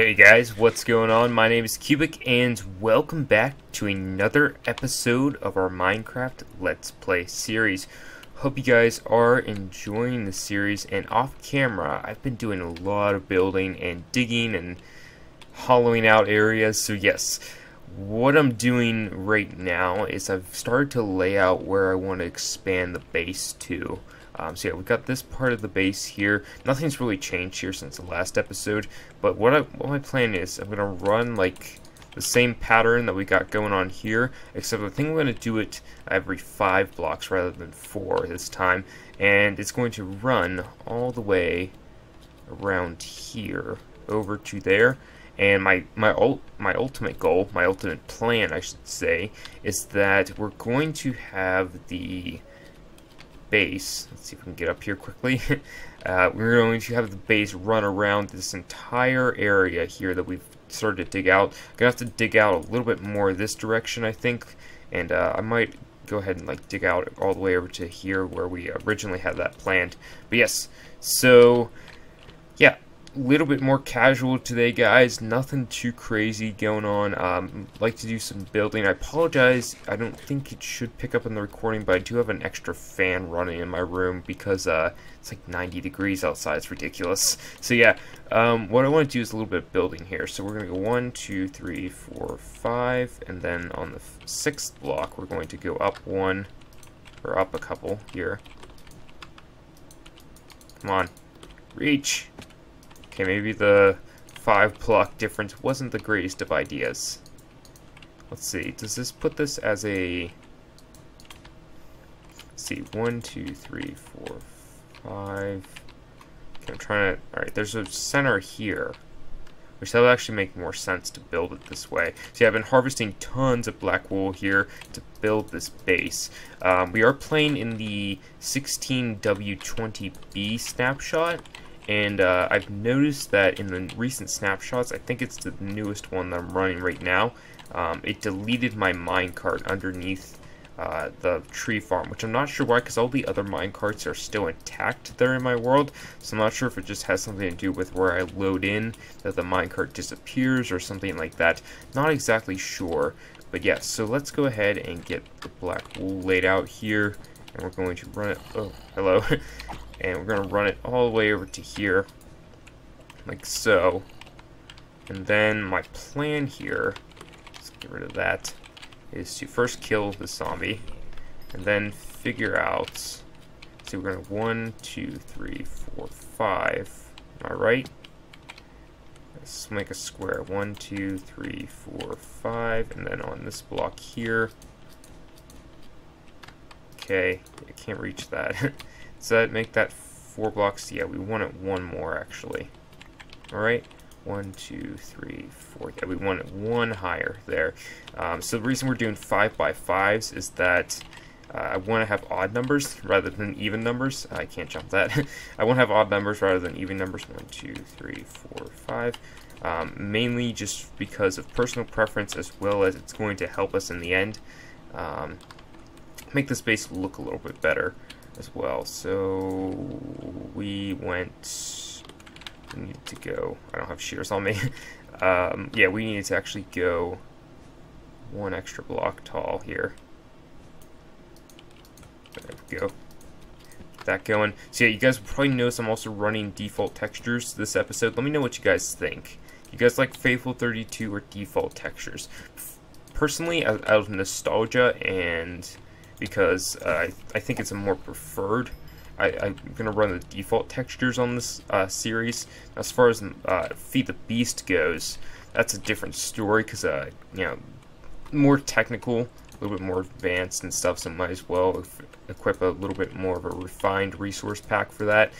Hey guys, what's going on? My name is Cubic and welcome back to another episode of our Minecraft Let's Play series. Hope you guys are enjoying the series, and off camera I've been doing a lot of building and digging and hollowing out areas. So yes, what I'm doing right now is I've started to lay out where I want to expand the base to. So yeah, we've got this part of the base here. Nothing's really changed here since the last episode, but what my plan is, I'm gonna run like the same pattern that we got going on here, except I think I'm gonna do it every 5 blocks rather than 4 this time, and it's going to run all the way around here over to there. And my ultimate goal, my ultimate plan, I should say, is that we're going to have the base. Let's see if we can get up here quickly. We're going to have the base run around this entire area here that we've started to dig out. I'm gonna have to dig out a little bit more this direction, I think, and I might go ahead and like dig out all the way over to here where we originally had that planned. But yes, so yeah, a little bit more casual today, guys. Nothing too crazy going on. Like to do some building. I apologize, I don't think it should pick up in the recording, but I do have an extra fan running in my room because it's like 90 degrees outside. It's ridiculous. So yeah, what I want to do is a little bit of building here. So we're going to go 1, 2, 3, 4, 5, and then on the 6th block we're going to go up one, or up a couple here. Come on, reach. Okay, maybe the 5 block difference wasn't the greatest of ideas. Let's see, does this put this as a... Let's see, 1, 2, 3, 4, 5... Okay, I'm trying to... Alright, there's a center here, which that would actually make more sense to build it this way. So yeah, I've been harvesting tons of black wool here to build this base. We are playing in the 16W20B snapshot. And I've noticed that in the recent snapshots, I think it's the newest one that I'm running right now, it deleted my minecart underneath the tree farm, which I'm not sure why, because all the other minecarts are still intact there in my world. So I'm not sure if it just has something to do with where I load in, that the minecart disappears or something like that. Not exactly sure. But yes, so let's go ahead and get the black wool laid out here. And we're going to run it, oh, hello, and we're going to run it all the way over to here, like so. And then my plan here, let's get rid of that, is to first kill the zombie, and then figure out, so we're going to 1, 2, 3, 4, 5, am I right? Let's make a square, 1, 2, 3, 4, 5, and then on this block here. Okay, I can't reach that. Does that make that 4 blocks? Yeah, we want it 1 more actually. Alright, 1, 2, 3, 4. Yeah, we want it 1 higher there. So the reason we're doing 5 by 5s is that I want to have odd numbers rather than even numbers. I can't jump that. I want to have odd numbers rather than even numbers. 1, 2, 3, 4, 5. Mainly just because of personal preference, as well as it's going to help us in the end. Make this base look a little bit better as well. So we needed to go, I don't have shears on me. Yeah, we needed to actually go 1 extra block tall here. There we go. Get that going. So yeah, you guys will probably notice I'm also running default textures this episode. Let me know what you guys think. You guys like Faithful 32 or default textures? Personally, out of nostalgia and because I think it's a more preferred, I'm going to run the default textures on this series. As far as Feed the Beast goes, that's a different story because, you know, more technical, a little bit more advanced and stuff, so might as well equip a little bit more of a refined resource pack for that.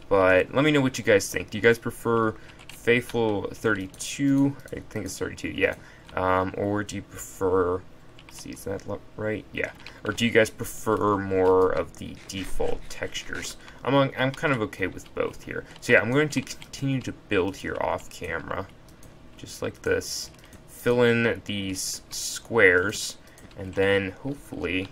But let me know what you guys think. Do you guys prefer Faithful 32? I think it's 32, yeah. Or do you prefer... See, is that right? Yeah. Or do you guys prefer more of the default textures? I'm kind of okay with both here. So yeah, I'm going to continue to build here off camera, just like this. Fill in these squares, and then hopefully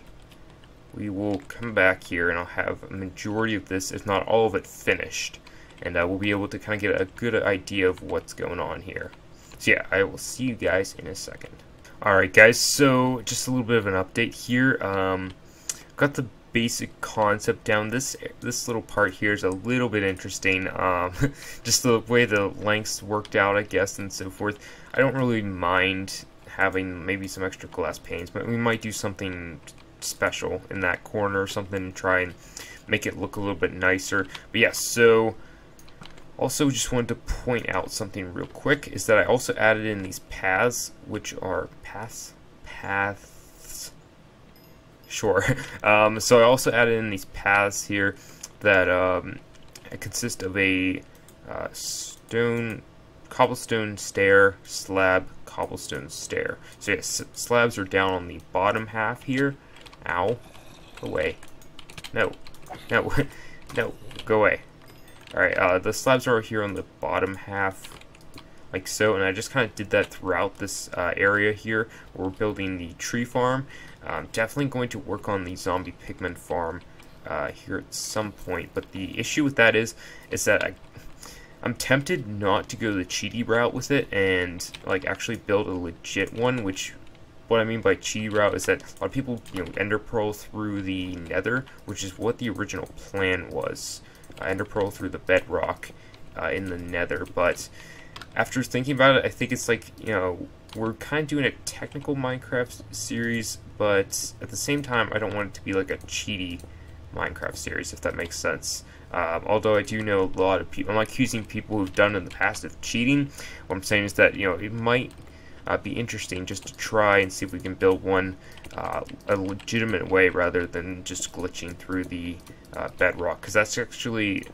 we will come back here and I'll have a majority of this, if not all of it, finished. and we'll be able to kind of get a good idea of what's going on here. So yeah, I will see you guys in a second. Alright guys, so just a little bit of an update here. Got the basic concept down. This little part here is a little bit interesting. Just the way the lengths worked out, I guess, and so forth. I don't really mind having maybe some extra glass panes, but we might do something special in that corner or something to try and make it look a little bit nicer. But yeah, so also just wanted to point out something real quick, is that I also added in these paths, which are paths. Sure. So I also added in these paths here that consist of a cobblestone stair, slab, cobblestone stair. So yes, slabs are down on the bottom half here. Ow. Go away. No. No. No. Go away. Alright, the slabs are here on the bottom half, like so, and I just kind of did that throughout this area here. We're building the tree farm. Definitely going to work on the zombie pigman farm here at some point, but the issue with that is that I'm tempted not to go the cheaty route with it and like actually build a legit one, which what I mean by cheaty route is that a lot of people, you know, ender pearl through the nether, which is what the original plan was. Ender pearl through the bedrock in the nether, but after thinking about it, I think it's like, you know, we're kind of doing a technical Minecraft series, but at the same time, I don't want it to be like a cheaty Minecraft series, if that makes sense. Although I do know a lot of people, I'm not accusing people who've done in the past of cheating. What I'm saying is that, you know, it might be interesting just to try and see if we can build one a legitimate way rather than just glitching through the bedrock, because that's actually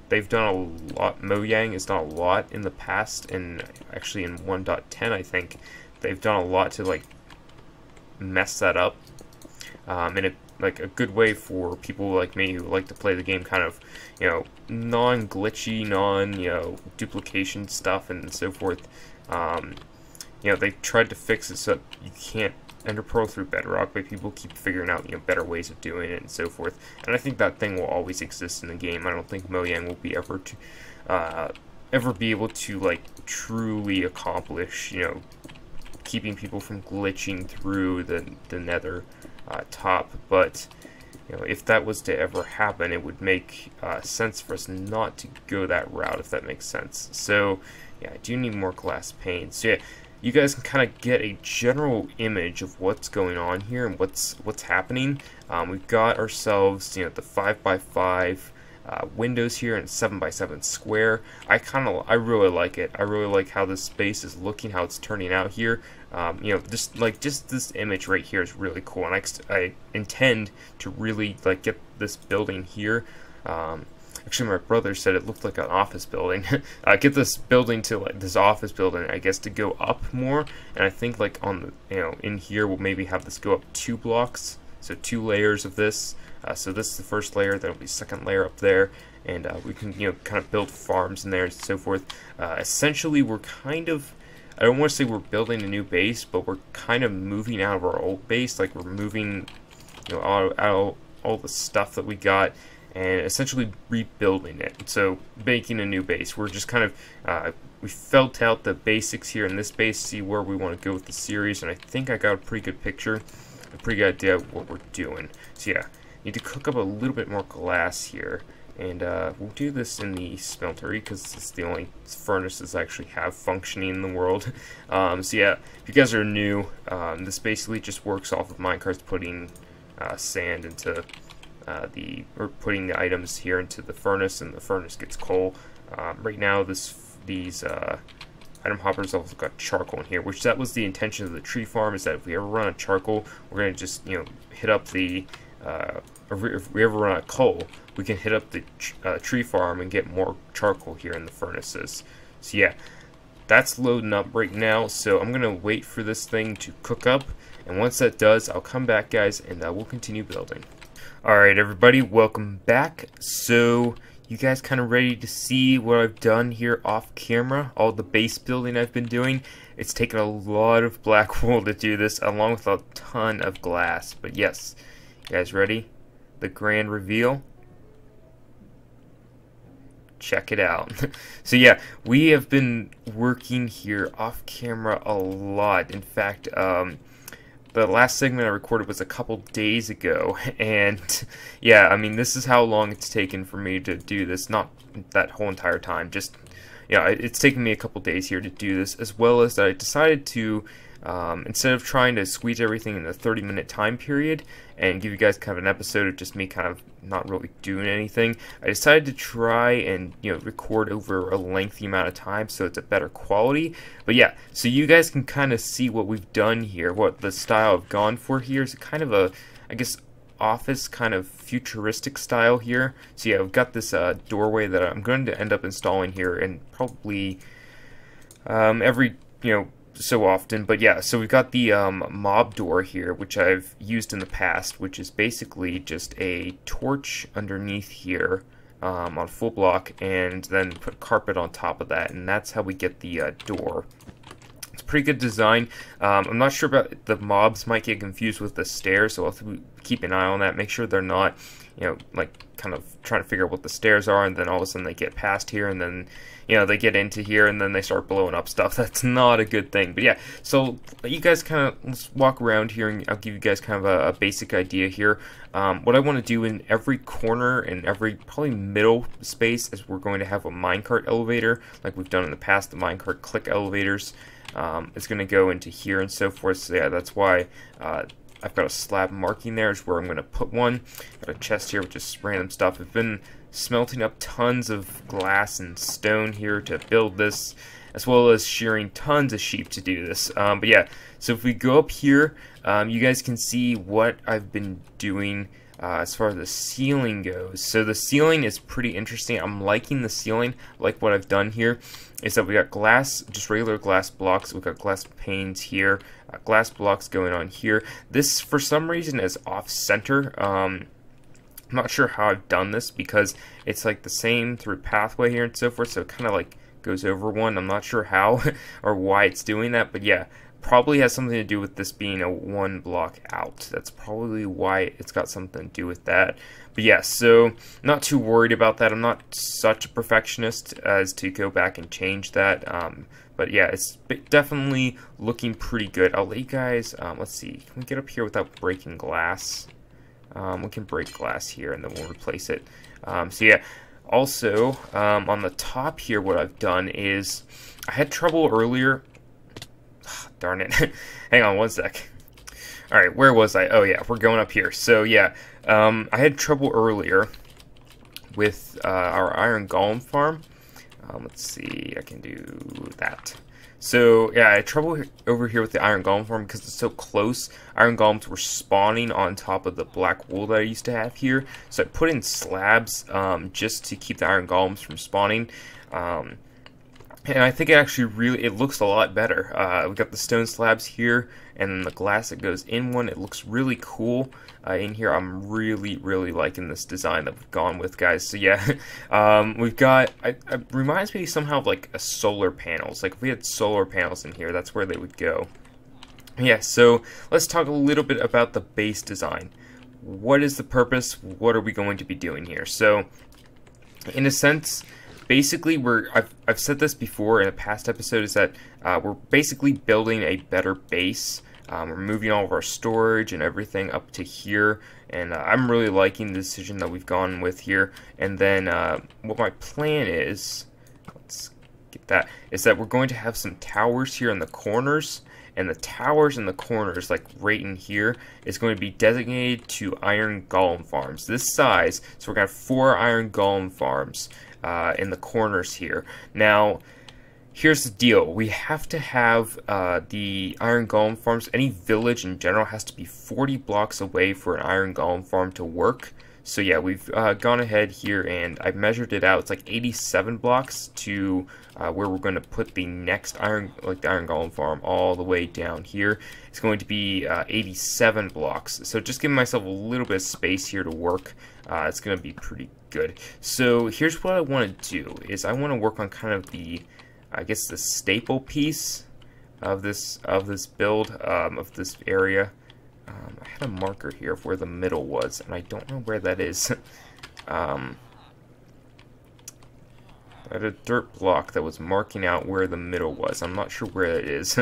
they've done a lot. Mojang has done a lot in the past, and actually in 1.10 I think they've done a lot to like mess that up, and it like a good way for people like me who like to play the game kind of, you know, non-glitchy, you know, duplication stuff and so forth. You know, they tried to fix it so you can't ender pearl through bedrock, but people keep figuring out, you know, better ways of doing it and so forth. And I think that thing will always exist in the game. I don't think Mojang will be ever be able to like truly accomplish, you know, keeping people from glitching through the nether top. But you know, if that was to ever happen, it would make sense for us not to go that route, if that makes sense. So yeah, I do need more glass panes. So yeah, you guys can kind of get a general image of what's going on here and what's happening. We've got ourselves, you know, the 5x5 windows here and 7x7 square. I really like it. I really like how this space is looking, how it's turning out here. You know, just this image right here is really cool, and I intend to really like get this building here. Actually, my brother said it looked like an office building. Get this building to like this office building, I guess, to go up more. And I think like on the, you know, in here we'll maybe have this go up 2 blocks, so 2 layers of this. So this is the first layer. There'll be second layer up there, and we can, you know, kind of build farms in there and so forth. Essentially, we're kind of, I don't want to say we're building a new base, but we're kind of moving out of our old base. Like we're moving, you know, out all the stuff that we got, and essentially rebuilding it. So making a new base. We're just kind of we felt out the basics here in this base, see where we want to go with the series, and I think I got a pretty good picture, a pretty good idea of what we're doing. So yeah, need to cook up a little bit more glass here, and we'll do this in the smeltery because it's the only furnaces I actually have functioning in the world. So yeah, if you guys are new, this basically just works off of Minecraft putting sand into or putting the items here into the furnace, and the furnace gets coal. Right now, these item hoppers also got charcoal in here, which that was the intention of the tree farm, is that if we ever run out of charcoal, we're gonna just, you know, hit up the or if we ever run out of coal, we can hit up the tree farm and get more charcoal here in the furnaces. So yeah, that's loading up right now, so I'm gonna wait for this thing to cook up, and once that does, I'll come back, guys, and we'll continue building. Alright everybody, welcome back. So you guys kind of ready to see what I've done here off camera, all the base building I've been doing. It's taken a lot of black wool to do this, along with a ton of glass. But yes, you guys ready? The grand reveal. check it out. So yeah, we have been working here off camera a lot. In fact, the last segment I recorded was a couple days ago, and yeah, I mean, this is how long it's taken for me to do this. Not that whole entire time, just, you know, it's taken me a couple days here to do this, as well as that I decided to, instead of trying to squeeze everything in a 30-minute time period and give you guys kind of an episode of just me kind of not really doing anything, I decided to try and, you know, record over a lengthy amount of time so it's a better quality. But yeah, so you guys can kind of see what we've done here, what the style I've gone for here is kind of a, I guess, office kind of futuristic style here. So yeah, I've got this doorway that I'm going to end up installing here, and probably every, you know, so often. But yeah, so we've got the mob door here, which I've used in the past, which is basically just a torch underneath here on full block, and then put carpet on top of that, and that's how we get the door. It's a pretty good design. I'm not sure about, the mobs might get confused with the stairs, so I'll have to keep an eye on that, make sure they're not, you know, like kind of trying to figure out what the stairs are, and then all of a sudden they get past here, and then, you know, they get into here, and then they start blowing up stuff. That's not a good thing. But yeah, so you guys kind of, let's walk around here, and I'll give you guys kind of a basic idea here. What I want to do in every corner and every probably middle space is we're going to have a minecart elevator, like we've done in the past, the minecart click elevators. It's going to go into here and so forth. So yeah, that's why I've got a slab marking there is where I'm going to put one. Got a chest here with just random stuff. I've been smelting up tons of glass and stone here to build this, as well as shearing tons of sheep to do this. But yeah, so if we go up here, you guys can see what I've been doing as far as the ceiling goes. So the ceiling is pretty interesting. I'm liking the ceiling. Like what I've done here is that we got glass, just regular glass blocks. We've got glass panes here, glass blocks going on here. This, for some reason, is off-center. I'm not sure how I've done this, because it's like the same through pathway here and so forth, so it kind of like goes over one. I'm not sure how or why it's doing that, but yeah, probably has something to do with this being a one block out. That's probably why it's got something to do with that. But yeah, so not too worried about that. I'm not such a perfectionist as to go back and change that. But yeah, it's definitely looking pretty good. I'll let you guys, let's see, can we get up here without breaking glass? We can break glass here, and then we'll replace it. So yeah, also on the top here, what I've done is I had trouble earlier. Darn it. Hang on one sec. Alright, where was I? Oh yeah, we're going up here. So yeah, I had trouble earlier with our iron golem farm. Let's see, I can do that. So yeah, I had trouble over here with the iron golem farm because it's so close. Iron golems were spawning on top of the black wool that I used to have here. So I put in slabs just to keep the iron golems from spawning. And I think it actually really, it looks a lot better. We've got the stone slabs here, and then the glass that goes in one. It looks really cool in here. I'm really, really liking this design that we've gone with, guys. So yeah, we've got, it reminds me somehow of like a solar panels. Like if we had solar panels in here, that's where they would go. Yeah, so let's talk a little bit about the base design. What is the purpose? What are we going to be doing here? So, in a sense, basically, I've said this before in a past episode, is that we're basically building a better base. We're moving all of our storage and everything up to here, and I'm really liking the decision that we've gone with here. And then what my plan is, let's get that, is that we're going to have some towers here in the corners, and the towers in the corners, like right in here, is going to be designated to iron golem farms. This size, so we're going to have 4 iron golem farms in the corners here. Now, here's the deal. We have to have the iron golem farms, any village in general has to be 40 blocks away for an iron golem farm to work. So yeah, we've gone ahead here and I've measured it out. It's like 87 blocks to where we're going to put the next iron golem farm all the way down here. It's going to be 87 blocks. So just giving myself a little bit of space here to work. It's going to be pretty good. So here's what I want to do is I want to work on kind of the, I guess, the staple piece of this build, of this area. I had a marker here of where the middle was, and I don't know where that is. I had a dirt block that was marking out where the middle was. I'm not sure where it is.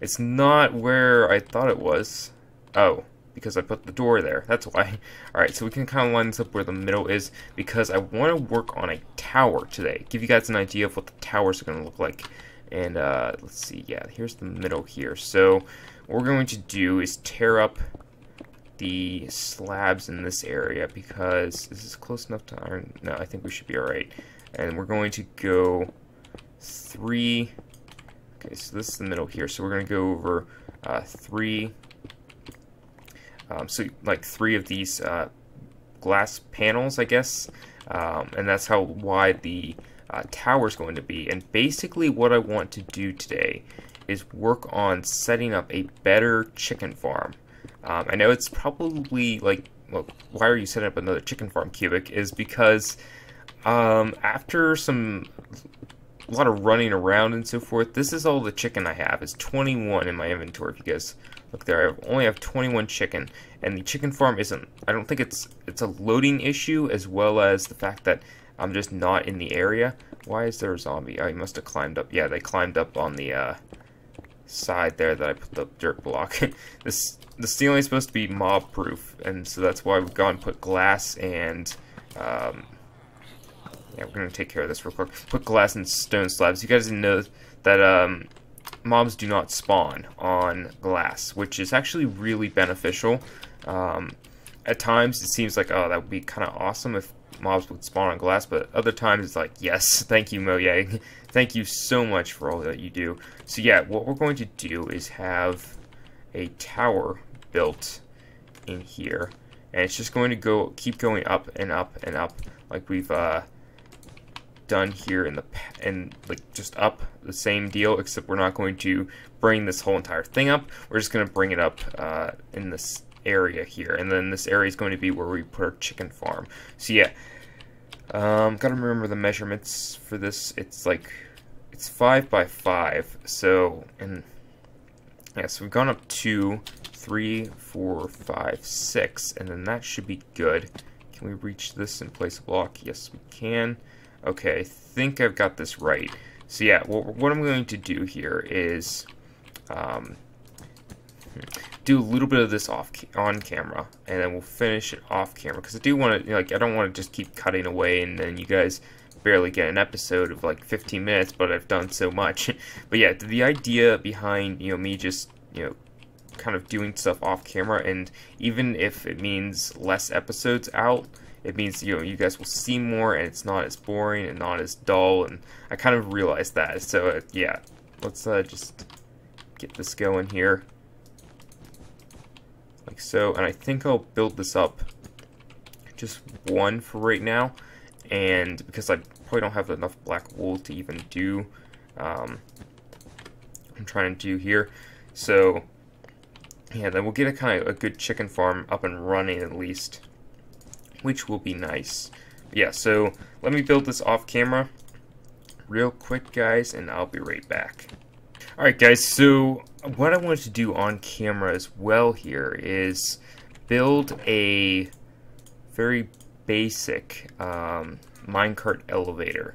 It's not where I thought it was. Oh, because I put the door there. That's why. Alright, so we can kind of line this up where the middle is, because I want to work on a tower today. Give you guys an idea of what the towers are going to look like. And let's see, yeah, here's the middle here. So what we're going to do is tear up the slabs in this area, because this is close enough to iron. No, I think we should be alright. And we're going to go 3. Okay, so this is the middle here. So we're going to go over 3. So like 3 of these glass panels, I guess. And that's how wide the tower is going to be. And basically what I want to do today is work on setting up a better chicken farm. I know it's probably like, well, why are you setting up another chicken farm, Cubic? Is because after a lot of running around and so forth, this is all the chicken I have. It's 21 in my inventory. If you guys look there, I only have 21 chicken, and the chicken farm isn't. I don't think it's a loading issue, as well as the fact that I'm just not in the area. Why is there a zombie? Oh, he must have climbed up. Yeah, they climbed up on the side there that I put the dirt block. The ceiling is supposed to be mob proof, and so that's why we've gone and put glass and yeah, we're gonna take care of this real quick. Put glass and stone slabs. You guys know that mobs do not spawn on glass, which is actually really beneficial. At times it seems like, oh, that would be kind of awesome if mobs would spawn on glass, but other times it's like, yes, thank you, Mojang. Thank you so much for all that you do. So yeah, what we're going to do is have a tower built in here, and it's just going to keep going up and up and up, like we've done here and like just up the same deal, except we're not going to bring this whole entire thing up. We're just going to bring it up in this area here, and then this area is going to be where we put our chicken farm. So yeah, gotta remember the measurements for this. It's 5 by 5. So, and yeah, so we've gone up 2, 3, 4, 5, 6, and then that should be good. Can we reach this and place a block? Yes, we can. Okay, I think I've got this right. So yeah, what I'm going to do here is do a little bit of this on camera, and then we'll finish it off camera, because I do want to, like, I don't want to just keep cutting away and then you guys barely get an episode of like 15 minutes, but I've done so much. But yeah, the idea behind, you know, me just, you know, kind of doing stuff off camera, and even if it means less episodes out, it means, you know, you guys will see more, and it's not as boring and not as dull, and I kind of realized that. So yeah, let's just get this going here, like so. And I think I'll build this up just 1 for right now, and because I probably don't have enough black wool to even do I'm trying to do here. So yeah, then we'll get a kind of a good chicken farm up and running at least, which will be nice. Yeah, so let me build this off camera real quick, guys, and I'll be right back. Alright guys, so what I wanted to do on camera as well here is build a very basic minecart elevator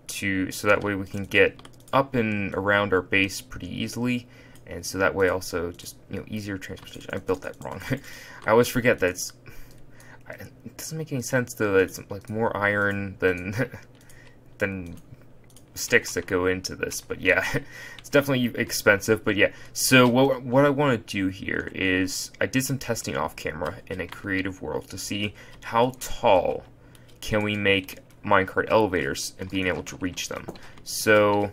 so that way we can get up and around our base pretty easily, and so that way also just, you know, easier transportation. I built that wrong. I always forget that it doesn't make any sense though that it's like more iron than sticks that go into this, but yeah, it's definitely expensive. But yeah, so what I want to do here is I did some testing off camera in a creative world to see how tall can we make minecart elevators and being able to reach them. So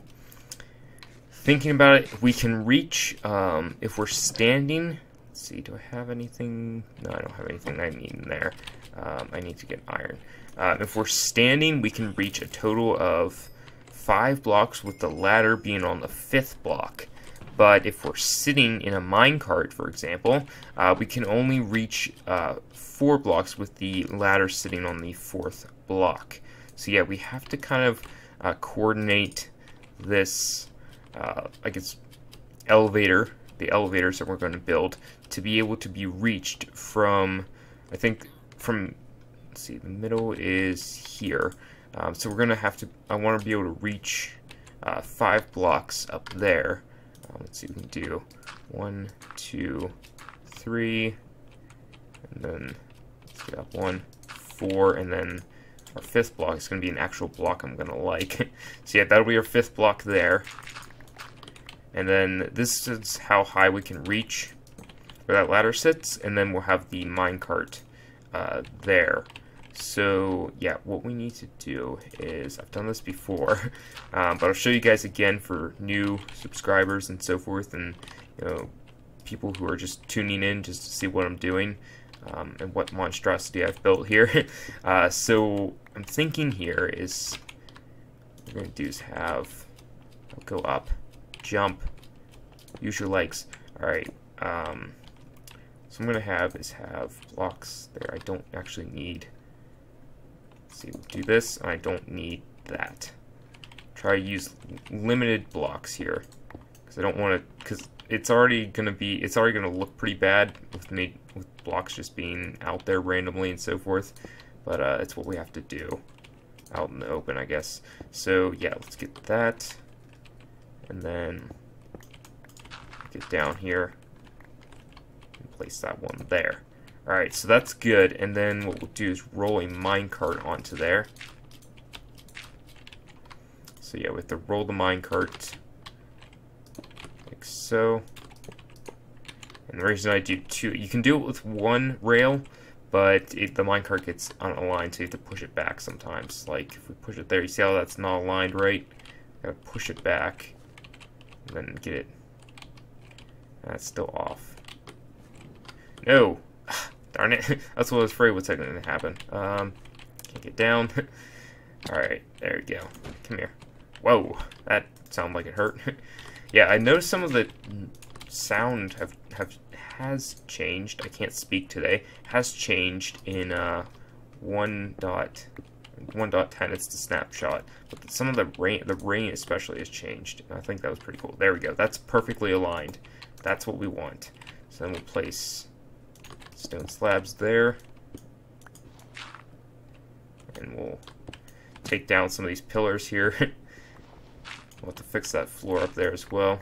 thinking about it, we can reach if we're standing. Let's see, do I have anything? No, I don't have anything I need in there. I need to get iron. If we're standing, we can reach a total of 5 blocks, with the ladder being on the 5th block. But if we're sitting in a minecart, for example, we can only reach 4 blocks with the ladder sitting on the 4th block. So yeah, we have to kind of coordinate this, I guess, the elevators that we're going to build to be able to be reached from, I think, from, let's see, the middle is here. So we're gonna have to. I want to be able to reach 5 blocks up there. Let's see, we can do 1, 2, 3, and then let's get up 1, 4, and then our 5th block is going to be an actual block I'm going to like. So yeah, that'll be our 5th block there. And then this is how high we can reach where that ladder sits, and then we'll have the minecart there. So yeah, what we need to do is, I've done this before, but I'll show you guys again for new subscribers and so forth, and you know, people who are just tuning in just to see what I'm doing and what monstrosity I've built here. So I'm thinking here is what we're going to do is have, I'll go up, jump, use your legs. Alright, so I'm going to have blocks there I don't actually need. Let's see, we'll do this, and I don't need that. Try to use limited blocks here, because I don't want to, because it's already going to look pretty bad with blocks just being out there randomly and so forth, but it's what we have to do out in the open, I guess. So yeah, let's get that, and then get down here and place that one there. Alright, so that's good, and then what we'll do is roll a minecart onto there. So yeah, we have to roll the minecart like so. And the reason I do 2, you can do it with 1 rail, but the minecart gets unaligned, so you have to push it back sometimes. Like, if we push it there, you see how that's not aligned right? Gotta push it back, and then get it. That's still off. No! Darn it. That's what I was afraid was going to happen. Can't get down. Alright, there we go. Come here. Whoa, that sounded like it hurt. Yeah, I noticed some of the sound has changed. I can't speak today. Has changed in 1.10. It's the snapshot, but some of the rain especially has changed. And I think that was pretty cool. There we go. That's perfectly aligned. That's what we want. So then we'll place stone slabs there, and we'll take down some of these pillars here. We'll have to fix that floor up there as well.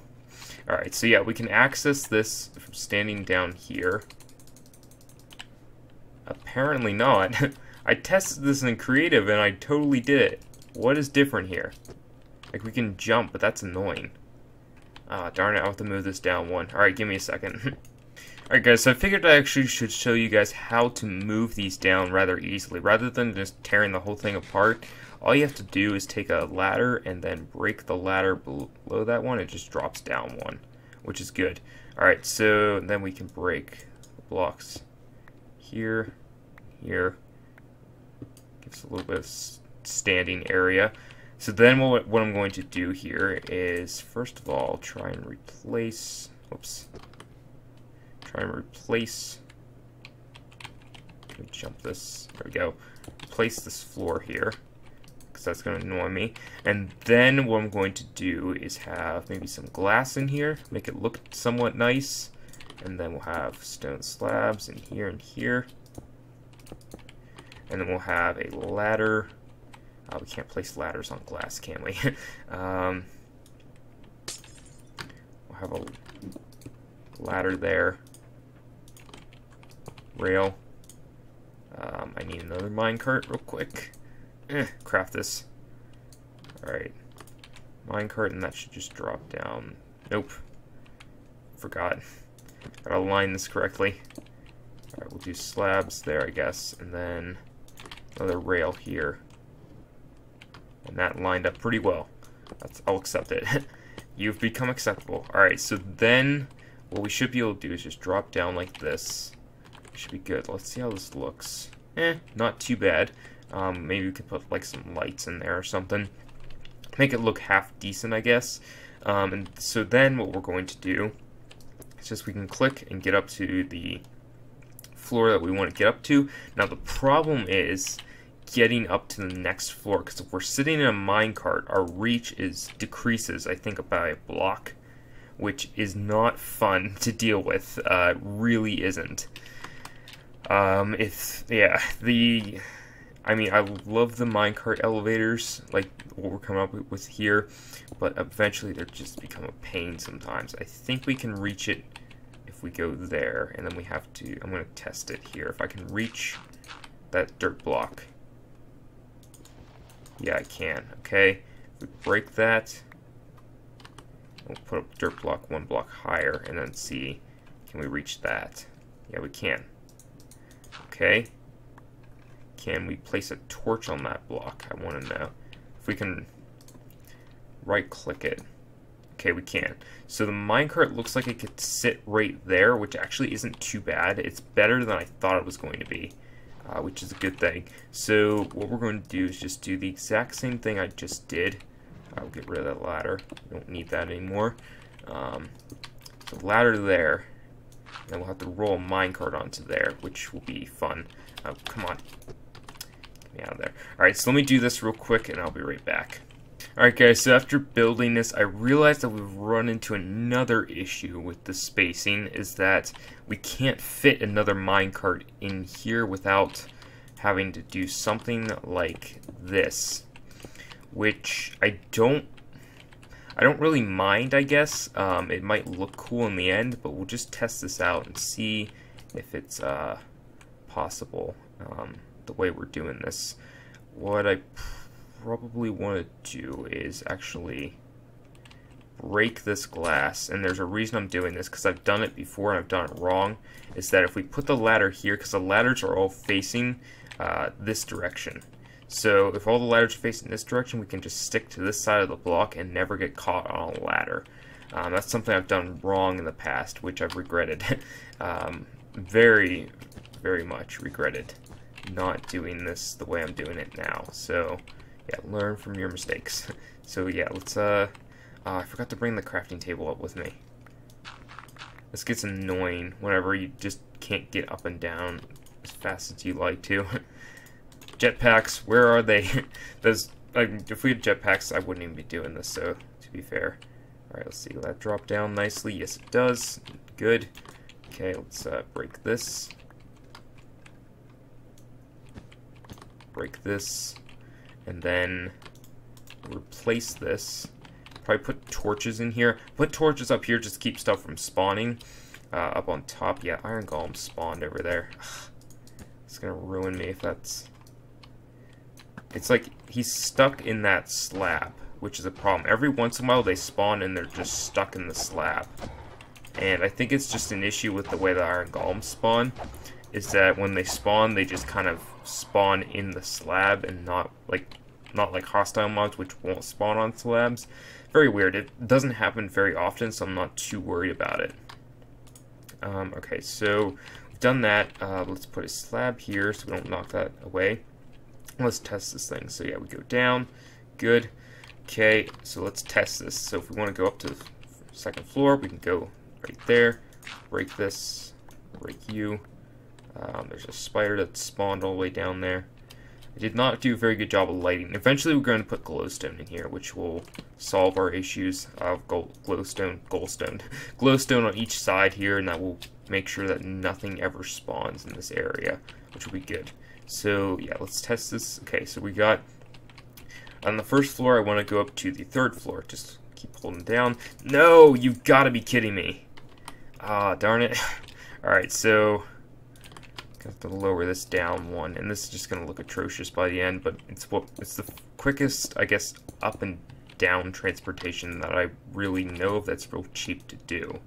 Alright, so yeah, we can access this from standing down here. Apparently not. I tested this in creative and I totally did it. What is different here? Like, we can jump, but that's annoying. Ah, darn it, I'll have to move this down 1. Alright, give me a second. Alright guys, so I figured I actually should show you guys how to move these down rather easily. Rather than just tearing the whole thing apart, all you have to do is take a ladder and then break the ladder below that one. It just drops down 1, which is good. Alright, so then we can break the blocks here, here. Gives a little bit of standing area. So then what I'm going to do here is, first of all, try and replace, let me jump this, there we go, place this floor here, because that's going to annoy me. And then what I'm going to do is have maybe some glass in here, make it look somewhat nice, and then we'll have stone slabs in here and here, and then we'll have a ladder. We can't place ladders on glass, can we? We'll have a ladder there. Rail. I need another minecart real quick. Craft this. Alright. Minecart, and that should just drop down. Nope. Forgot. Gotta align this correctly. Alright, we'll do slabs there, I guess, and then another rail here. And that lined up pretty well. I'll accept it. You've become acceptable. Alright, so then what we should be able to do is just drop down like this. Should be good. Let's see how this looks. Not too bad. Maybe we could put like some lights in there or something. Make it look half decent, I guess. And so then what we're going to do is just we can click and get up to the floor that we want to get up to. Now the problem is getting up to the next floor, because if we're sitting in a minecart, our reach decreases, I think, by a block, which is not fun to deal with. Really isn't. I mean, I love the minecart elevators, like what we're coming up with here, but eventually they're just become a pain sometimes. I think we can reach it if we go there, and then we have to, I'm going to test it here. If I can reach that dirt block. Yeah, I can. Okay, if we break that, we'll put a dirt block 1 block higher, and then see, can we reach that? Yeah, we can. Okay. Can we place a torch on that block? I want to know. If we can right-click it. Okay, we can. So the minecart looks like it could sit right there, which actually isn't too bad. It's better than I thought it was going to be, which is a good thing. So what we're going to do is just do the exact same thing I just did. I'll get rid of that ladder. We don't need that anymore. So ladder there. And we'll have to roll a minecart onto there, which will be fun. Oh, come on. Get me out of there. Alright, so let me do this real quick, and I'll be right back. Alright guys, so after building this, I realized that we've run into another issue with the spacing, is that we can't fit another minecart in here without having to do something like this. Which I don't really mind, I guess. It might look cool in the end, but we'll just test this out and see if it's possible the way we're doing this. What I probably want to do is actually break this glass, and there's a reason I'm doing this, because I've done it before and I've done it wrong, is that if we put the ladder here, because the ladders are all facing this direction. So if all the ladders are facing this direction, we can just stick to this side of the block and never get caught on a ladder. That's something I've done wrong in the past, which I've regretted. Very, very much regretted not doing this the way I'm doing it now. So yeah, learn from your mistakes. So yeah, let's I forgot to bring the crafting table up with me. This gets annoying whenever you just can't get up and down as fast as you like to. Jetpacks, where are they? Those, if we had jetpacks, I wouldn't even be doing this, so to be fair. Alright, let's see, will that drop down nicely? Yes, it does. Good. Okay, let's break this. Break this. And then replace this. Probably put torches in here. Put torches up here just to keep stuff from spawning. Up on top, yeah, iron golem spawned over there. It's gonna ruin me if that's... It's like he's stuck in that slab, which is a problem. Every once in a while they spawn and they're just stuck in the slab. And I think it's just an issue with the way the iron golems spawn, is that when they spawn, they just kind of spawn in the slab and not like hostile mobs, which won't spawn on slabs. Very weird. It doesn't happen very often, so I'm not too worried about it. Okay, so we've done that. Let's put a slab here so we don't knock that away. Let's test this thing. So yeah, we go down. Good. Okay, so let's test this. So if we want to go up to the second floor, we can go right there. Break this. Break you. There's a spider that spawned all the way down there. I did not do a very good job of lighting. Eventually we're going to put glowstone in here, which will solve our issues of glowstone on each side here, and that will make sure that nothing ever spawns in this area, which will be good. So yeah, let's test this. Okay, so we got on the first floor. I want to go up to the third floor. Just keep holding down. No, you've got to be kidding me. Ah, darn it. Alright, so I have to lower this down one, and this is just going to look atrocious by the end, but it's the quickest, I guess, up and down transportation that I really know of that's real cheap to do.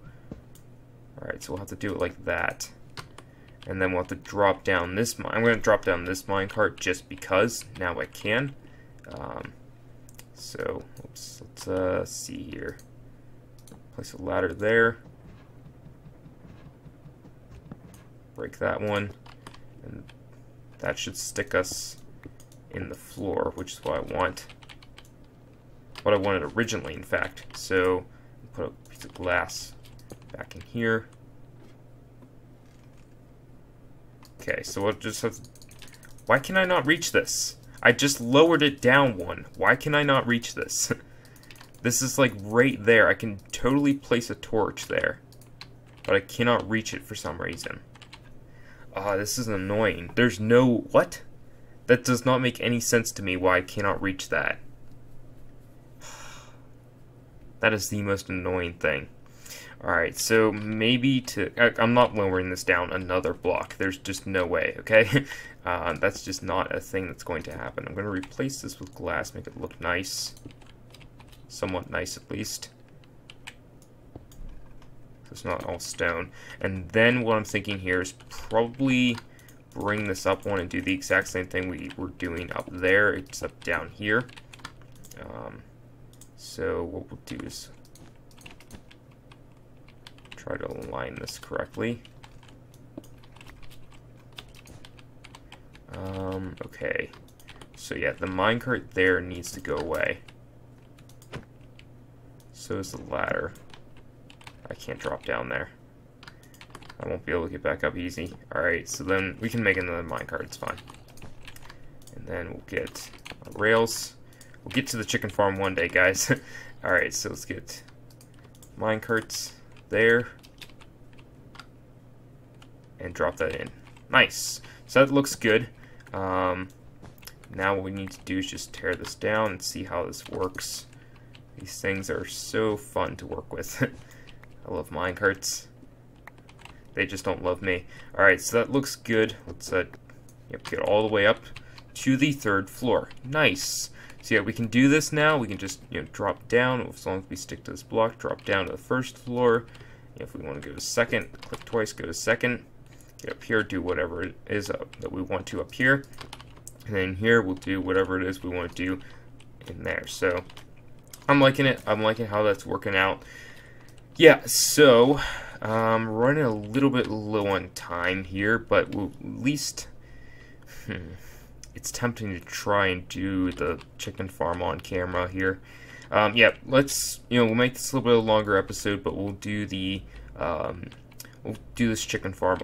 Alright, so we'll have to do it like that. And then we'll have to drop down this I'm going to drop down this minecart just because. Now I can. So, let's see here. Place a ladder there. Break that one. And that should stick us in the floor, which is what I want. What I wanted originally, in fact. So, put a piece of glass back in here. Okay, so we'll just have to... Why can I not reach this? I just lowered it down one. Why can I not reach this? This is like right there. I can totally place a torch there. But I cannot reach it for some reason. Ah, this is annoying. There's no... What? That does not make any sense to me why I cannot reach that. That is the most annoying thing. Alright, so maybe I'm not lowering this down another block. There's just no way, okay? That's just not a thing that's going to happen. I'm going to replace this with glass, make it look nice. Somewhat nice, at least. So it's not all stone. And then what I'm thinking here is probably bring this up one and do the exact same thing we were doing up there, except down here. So what we'll do is try to align this correctly. Okay. So yeah, the minecart there needs to go away. So is the ladder. I can't drop down there. I won't be able to get back up easy. Alright, so then we can make another minecart, it's fine. And then we'll get rails. We'll get to the chicken farm one day, guys. Alright, so let's get minecarts there. And drop that in. Nice. So that looks good. Now what we need to do is just tear this down and see how this works. These things are so fun to work with. I love minecarts. They just don't love me. Alright, so that looks good. Let's get all the way up to the 3rd floor. Nice. So yeah, we can do this now. We can just drop down as long as we stick to this block. Drop down to the 1st floor. If we want to go to 2nd, click twice, go to 2nd. Get up here, do whatever it is that we want to up here. And then here we'll do whatever it is we want to do in there. So I'm liking it. I'm liking how that's working out. Yeah, so running a little bit low on time here, but we'll at least it's tempting to try and do the chicken farm on camera here. Yeah, let's we'll make this a little bit of a longer episode, but we'll do the we'll do this chicken farm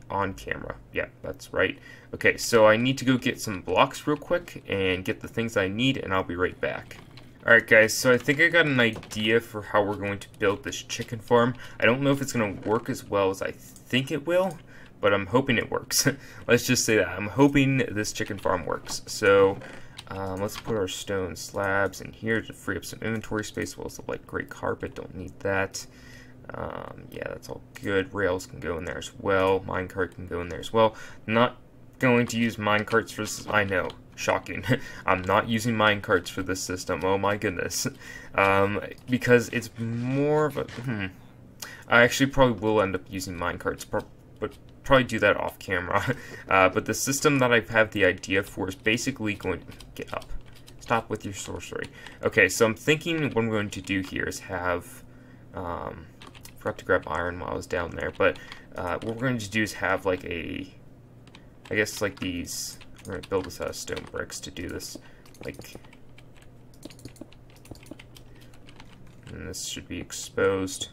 on camera. Yeah, that's right. Okay, so I need to go get some blocks real quick and get the things I need, and I'll be right back. Alright guys, so I think I got an idea for how we're going to build this chicken farm. I don't know if it's going to work as well as I think it will, but I'm hoping it works. Let's just say that. I'm hoping this chicken farm works. So let's put our stone slabs in here to free up some inventory space. Well, it's a light gray carpet, don't need that. Yeah, that's all good. Rails can go in there as well. Minecart can go in there as well. Not going to use minecarts for this. I know. Shocking. I'm not using minecarts for this system. Oh my goodness. Because it's more of a... I actually probably will end up using minecarts, but probably do that off camera. But the system that I have the idea for is basically going to... Get up. Stop with your sorcery. Okay, so I'm thinking what I'm going to do here is have... forgot to grab iron while I was down there, but what we're going to do is have like a... I guess like these... We're going to build this out of stone bricks to do this, like, and this should be exposed.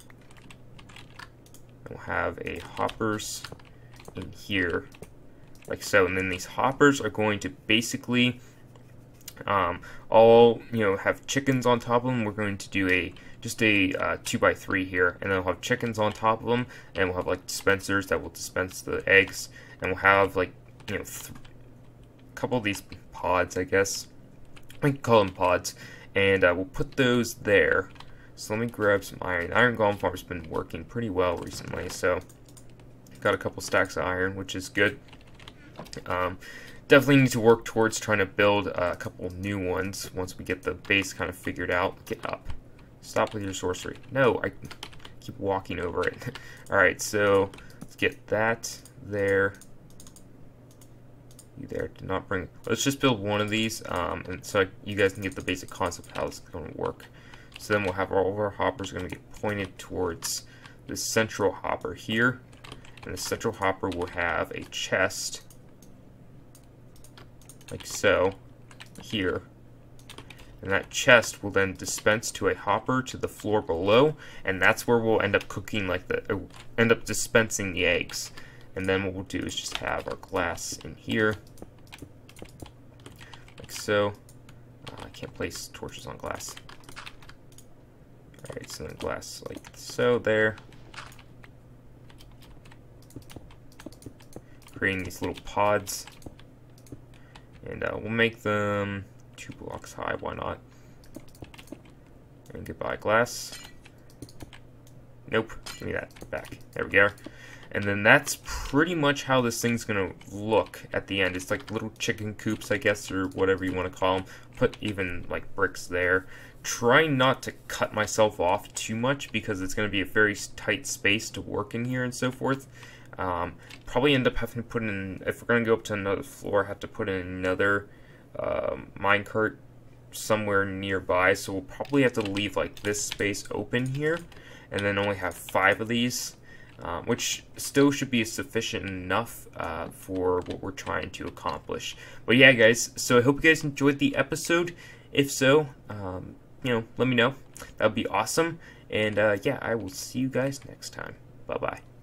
We'll have a hoppers in here, like so, and then these hoppers are going to basically all, have chickens on top of them. We're going to do just a 2x3 here, and then we'll have chickens on top of them, and we'll have like dispensers that will dispense the eggs, and we'll have like, couple of these pods, I guess. We can call them pods, and we'll put those there. So let me grab some iron. The iron golem farm's been working pretty well recently, so got a couple stacks of iron, which is good. Definitely need to work towards trying to build a couple new ones once we get the base kind of figured out. Get up. Stop with your sorcery. No, I keep walking over it. Alright, so let's get that there. There to not bring. Let's just build one of these, and so you guys can get the basic concept of how this is going to work. So then we'll have all of our hoppers going to get pointed towards this central hopper here, and the central hopper will have a chest, like so, here, and that chest will then dispense to a hopper to the floor below, and that's where we'll end up cooking, like end up dispensing the eggs. And then what we'll do is just have our glass in here, like so. I can't place torches on glass. Alright, so then glass like so there. Creating these little pods. And we'll make them 2 blocks high, why not? And goodbye, glass. Nope, give me that back. There we go. And then that's pretty much how this thing's gonna look at the end. It's like little chicken coops, I guess, or whatever you want to call them. Put even like bricks there. Try not to cut myself off too much because it's gonna be a very tight space to work in here and so forth. Probably end up having to put in, if we're gonna go up to another floor, I have to put in another minecart somewhere nearby. So we'll probably have to leave like this space open here, and then only have 5 of these. Which still should be sufficient enough for what we're trying to accomplish. But yeah, guys, so I hope you guys enjoyed the episode. If so, you know, let me know. That would be awesome. And yeah, I will see you guys next time. Bye-bye.